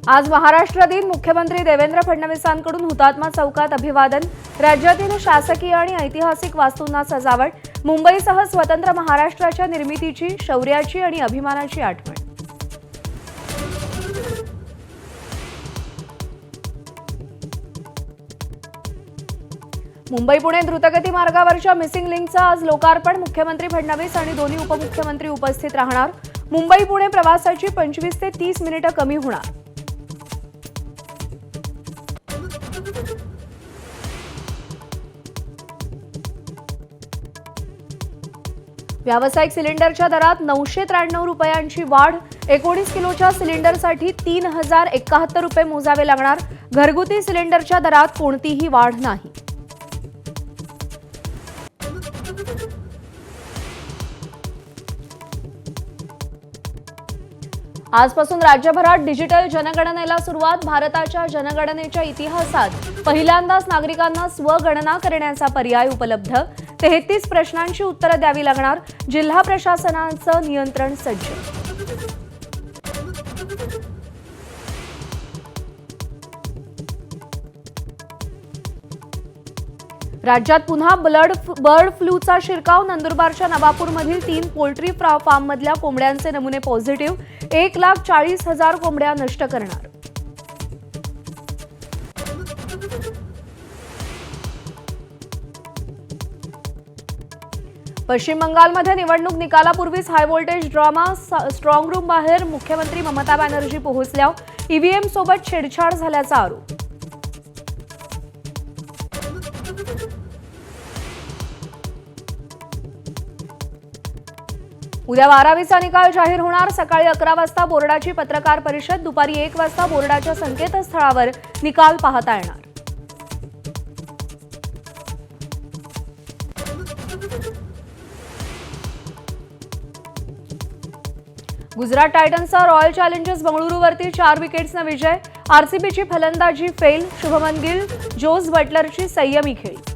आज महाराष्ट्र दिन मुख्यमंत्री देवेंद्र फडणवीसांकडून हुतात्मा चौकात अभिवादन। राज्यातील शासकीय आणि ऐतिहासिक वास्तूंना सजावट। मुंबईसह स्वतंत्र महाराष्ट्राच्या निर्मितीची, शौर्याची आणि अभिमानाची आठवण। मुंबई पुणे द्रुतगती मार्गावरच्या मिसिंग लिंकचं आज लोकार्पण। मुख्यमंत्री फडणवीस आणि दोन्ही उपमुख्यमंत्री उपस्थित राहणार। मुंबई पुणे प्रवासाची 25 ते 30 मिनिटं कमी होणार। व्यावसायिक सिलिंडरच्या दरात 993 रुपयांची वाढ। 19 किलोच्या सिलिंडरसाठी 3071 रुपये मोजावे लागणार। घरगुती सिलिंडरच्या दरात कोणतीही वाढ नाही। आजपासून राज्यभरात डिजिटल जनगणनेला सुरुवात। भारताच्या जनगणनेच्या इतिहासात पहिल्यांदाच नागरिकांना स्वगणना करण्याचा पर्याय उपलब्ध। 33 प्रश्नांची उत्तरं द्यावी लागणार। जिल्हा प्रशासनाचं नियंत्रण सज्ज। राज्यात पुन्हा बर्ड फ्लूचा शिरकाव। नंदुरबारच्या नवापूरमधील 3 पोल्ट्री फार्ममधल्या कोंबड्यांचे नमुने पॉझिटिव्ह। 1,40,000 कोंबड्या नष्ट करणार। पश्चिम बंगालमध्ये निवडणूक निकालापूर्वीच high voltage drama. Strong room बाहेर मुख्यमंत्री ममता बॅनर्जी पोहोचल्या। ईव्हीएम सोबत छेडछाड झाल्याचा आरोप। उद्या 12वीचा निकाल जाहीर होणार। सकाळी 11 वाजता बोर्डाची पत्रकार परिषद। दुपारी 1 वाजता बोर्डाच्या संकेतस्थळावर निकाल पाहता येणार। गुजरात टायटन्सचा रॉयल चॅलेंजर्स बंगळुरूवरती 4 विकेट्सनं विजय। आरसीबीची फलंदाजी फेल। शुभमन गिल, जोस बटलरची संयमी खेळी।